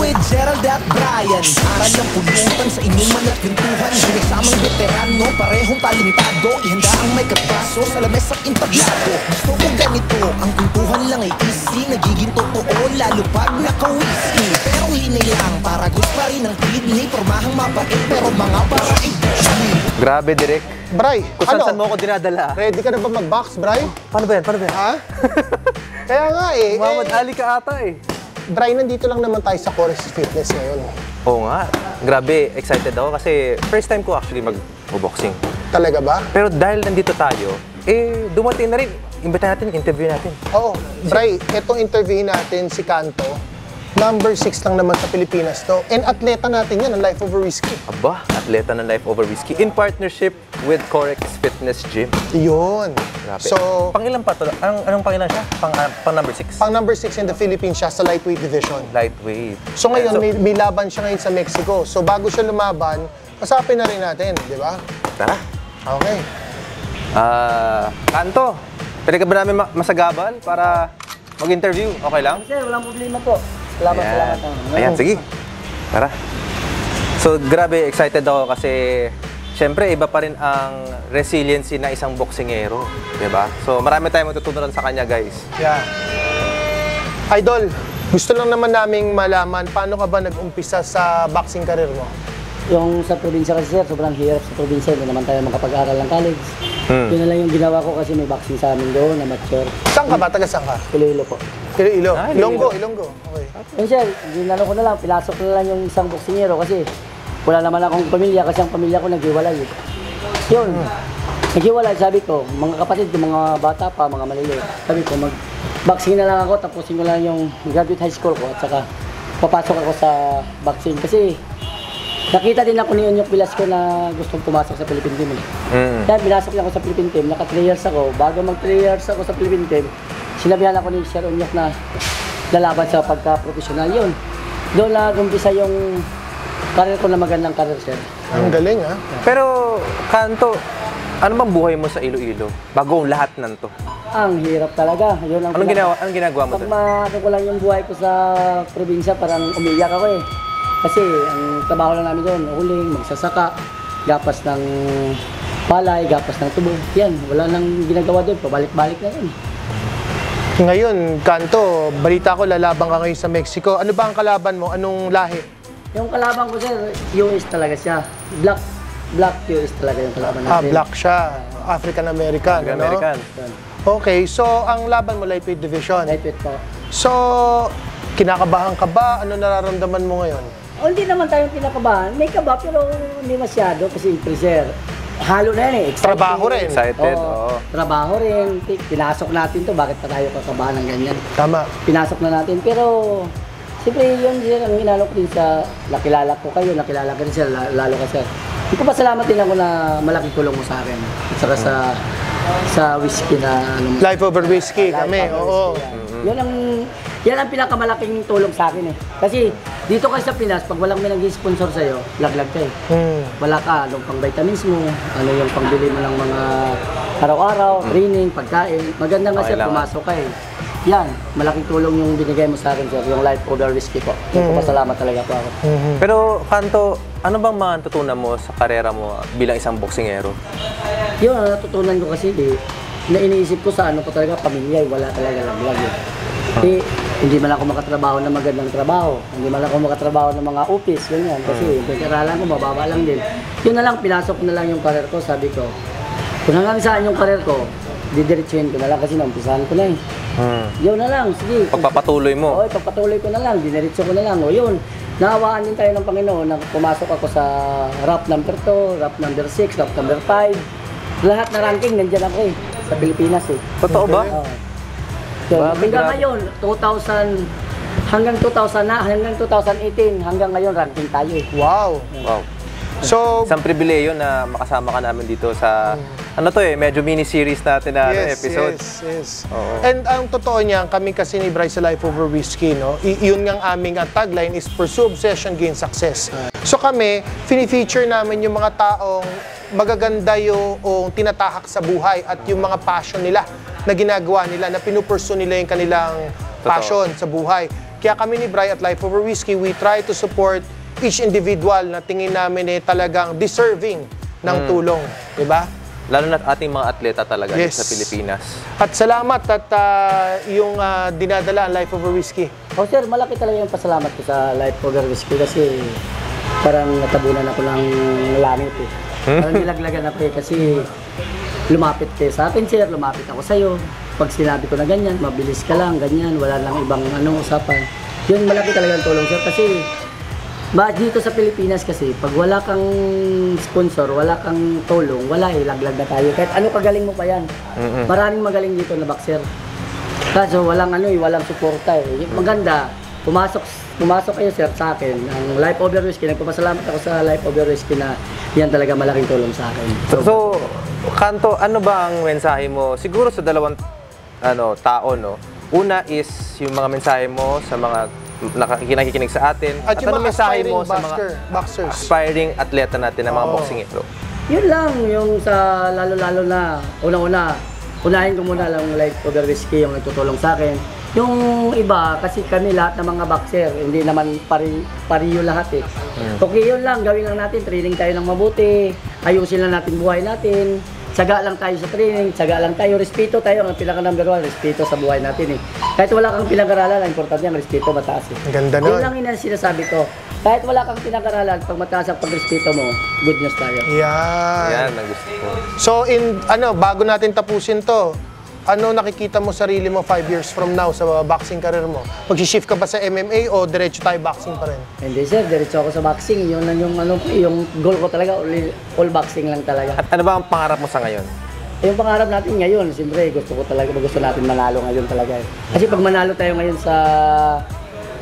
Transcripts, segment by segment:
with Gerald at Brian. Aral ng pulutan sa inuman at pintuhan. Sinagsamang veterano, parehong talentado. Ihanda ang may kapaso sa lames at intablado. Gusto ko ganito, ang pintuhan lang ay easy. Nagiging totoo, lalo pag naka-whiskey. Pero hinayang para gusto pa rin ang kidney. Pormahang mabait, pero mga para i-disney. Grabe, Direk. Bray, Kung saan mo ako dinadala. Ready ka na ba mag-box, Bray? Paano ba yan? Paano ba yan? Ha? Kaya nga eh. Muhammad Ali ka ata eh. Bray, nandito lang naman tayo sa Chorus Fitness ngayon. Oo nga. Grabe, excited ako kasi first time ko actually mag-boxing. Talaga ba? Pero dahil nandito tayo, eh dumating na rin. Imbitahan natin, interview natin. Oo. Bray, itong interview natin si Kanto, number 6 lang naman sa Pilipinas to. And atleta natin yan, ang Life Over Whiskey. Aba, atleta ng Life Over Whiskey in partnership with Corex Fitness Gym. Yun. Grabe. So, Pangilan pa to? Anong pangilan siya? Pang number 6? pang number 6 in the Philippines siya sa lightweight division. Lightweight. So ngayon, may laban siya ngayon sa Mexico. So bago siya lumaban, kasapin na rin natin, di ba? Tara. Okay. Kanto, pwede ka ba namin masagabal para mag-interview? Okay lang? Sir, walang problema po. Salamat, salamat. Ayan, sige. Tara. So, grabe, excited ako kasi syempre, iba pa rin ang resiliency na isang boksingero. Diba? So, marami tayong matutunan sa kanya, guys. Yeah. Idol, gusto lang naman naming malaman, paano ka ba nag-umpisa sa boxing career mo? Yung sa probinsya kasi sir, sobrang hirap sa probinsya. Hindi naman tayo makapag-aral ng college. Yun na lang yung ginawa ko kasi may boxing sa amin doon, amateur. Saan ka ba? Taga saan ka? Iloilo po. Iloilo. Ah, Ilonggo, Ilonggo. Okay. Yun sir, ginano ko na lang, pinasok na lang yung isang boksingero kasi wala naman akong pamilya kasi ang pamilya ko naghiwalay. Yun, naghiwalay, sabi ko, mga kapatid ko, mga bata pa, mga maliliit. Sabi ko, mag-boxing na lang ako, tapusin ko lang yung graduate high school ko at saka papasok ako sa boxing. Kasi nakita din ako ni Onyok Velasco na gustong pumasok sa Philippine Team. Kaya pinasok niya ako sa Philippine Team, naka 3 years ako. Bago mag 3 years ako sa Philippine Team, sinabihan ako ni Sir Onyok na lalaban sa pagka-professional yun. Doon na umpisa yung career ko na magandang career, sir. Ang galing, ha? Pero, Kanto, ano bang buhay mo sa Iloilo? Bago lahat nanto. Ang hirap talaga. Yun ang Anong ginagawa mo pag doon? maano ko lang yung buhay ko sa probinsya, parang umiyak ako eh. Kasi ang trabaho lang namin doon, huling, magsasaka, gapas ng palay, gapas ng tubo. Yan, wala nang ginagawa doon, pabalik-balik na yun. Ngayon, Kanto, balita ko lalaban ka ngayon sa Mexico. Ano ba ang kalaban mo? Anong lahi? Yung kalaban ko, sir, US talaga siya. Black US talaga yung kalaban natin. Black siya. African-American, ano? American. Okay, so ang laban mo, lightweight division. Lightweight po. So, kinakabahan ka ba? Ano nararamdaman mo ngayon? O, hindi naman tayong pinakabahan. May kaba, pero hindi masyado kasi sir, halo na yan eh. Excited. Trabaho rin. Excited, oo. Trabaho rin. Pinasok natin to. Bakit pa tayo kakabahan ng ganyan? Tama. Pinasok na natin. Pero, siyempre, yun sir, ang inalok din sa nakilala ko kayo, nakilala ka rin sir, lalo ka sir. Ipapasalamat din ako na malaking tulong mo sa akin. At saka sa whiskey na ano. Life Over Whiskey kami, oo. Yan ang pinakamalaking tulong sa akin eh. Kasi dito kasi sa Pinas, pag walang may nag-sponsor sa'yo, laglag ka eh. Wala ka, anong pang vitamins mo, ano yung pangbili mo ng mga araw-araw, training, pagkain. Maganda nga sir, pumasok ka eh. Yan, malaking tulong yung binigay mo sa akin sir, yung Life Over Whiskey po. Pasalamat talaga po ako. Pero, Kanto, ano bang mga natutunan mo sa karera mo bilang isang boksingero? Yun, natutunan ko kasi na iniisip ko sa ano ko talaga, pamilya, wala talaga laglag eh. Hindi man ako makatrabaho ng magandang trabaho. Hindi man ako makatrabaho ng mga office, ganyan. Kasi pagkaralan ko, mababa lang din. Yun na lang, pinasok na lang yung career ko. Sabi ko, kung hanggang saan yung career ko, didiretsuhin ko na lang kasi naumpisahan ko na eh. Yun na lang, sige. Pagpapatuloy mo? Oo, pagpatuloy ko na lang, didiretso ko na lang. O yun, naawaan din tayo ng Panginoon na pumasok ako sa RAP number 2, RAP number 6, RAP number 5. Lahat na ranking, nandiyan ako eh, sa Pilipinas eh. Totoo ba? So, hanggang ngayon, 2000, hanggang 2018, hanggang ngayon, ranking tayo eh. Wow. Wow. So, Isang pribileyo na makasama ka namin dito sa, ano to eh, medyo mini-series natin na episode. Yes. Oo. And ang totoo niyan, kami kasi ni Bryce sa Life Over Whiskey, no? Yun ngang aming tagline is Pursue Obsession, Gain Success. So kami, fini-feature namin yung mga taong magaganda yung tinatahak sa buhay at yung mga passion nila na ginagawa nila, na pinupursue nila yung kanilang passion sa buhay. Kaya kami ni Bri at Life Over Whiskey, we try to support each individual na tingin namin talagang deserving ng tulong. Diba? Lalo na ating mga atleta talaga Yes. sa Pilipinas. At salamat at yung dinadala ang Life Over Whiskey. Oh sir, malaki talaga yung pasalamat ko sa Life Over Whiskey kasi parang natabunan ako ng langit eh. Parang nilaglagan ako eh kasi lumapit kayo sa akin sir, lumapit ako sa'yo. Pag sinabi ko na ganyan, mabilis ka lang, ganyan, wala lang ibang usapan. Yun, malaki talaga ang tulong sir kasi dito sa Pilipinas kasi, pag wala kang sponsor, wala kang tulong, wala laglag na tayo. Kahit ano kagaling mo pa yan. Maraming magaling dito na boxer. Kaso walang walang suporta eh. Maganda, pumasok kayo sir sa akin, ang Life Over Whiskey. Nagpapasalamat ako sa Life Over Whiskey na yan talaga malaking tulong sa akin. So, Kanto, ano ba ang mensahe mo? Siguro sa dalawang tao, no? Una is yung mga mensahe mo sa mga nakikinig sa atin. At yung ano mga mensahe aspiring mo sa mga boxers. aspiring atleta natin na mga boksingero? Yun lang, yung sa lalo-lalo na, unahin ko muna lang Life Over Whiskey yung nagtutulong sa akin. Yung iba, kasi kami lahat ng mga boxer, hindi naman pariyo lahat eh. Okay, yun lang, gawin lang natin, training tayo ng mabuti, ayusin lang natin buhay natin, tsaga lang tayo sa training, tsaga lang tayo, respeto tayo, ang pinaka number 1, respeto sa buhay natin eh. Kahit wala kang pinag-aralan, ang importante ang respeto mataas eh. Ganda Yun nun. lang yung sinasabi ko. Kahit wala kang pinag-aralan, pag mataas ang pagrespeto mo, good news tayo. Yan. Yan ang gusto ko. So, bago natin tapusin to, ano nakikita mo sarili mo 5 years from now sa boxing career mo? Mag-shift ka ba sa MMA o diretso tayo boxing pa rin? Hindi sir, diretso ako sa boxing. Yun lang yung yung goal ko talaga, all boxing lang talaga. At ano ba ang pangarap mo sa ngayon? Yung pangarap natin ngayon, siyempre gusto natin manalo ngayon talaga eh. Kasi pag manalo tayo ngayon sa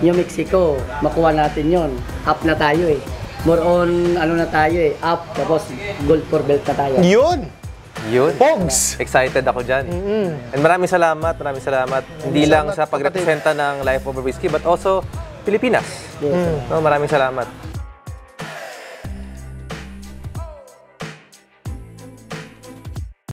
New Mexico, makuha natin yon. Up na tayo eh. More on na tayo eh, up, tapos gold for belt na tayo. Yun! Yun. Pogs! Excited ako dyan. And maraming salamat. Hindi lang sa pagrepresenta ng Life Over Whiskey, but also Pilipinas. Yes, sir. No, maraming salamat.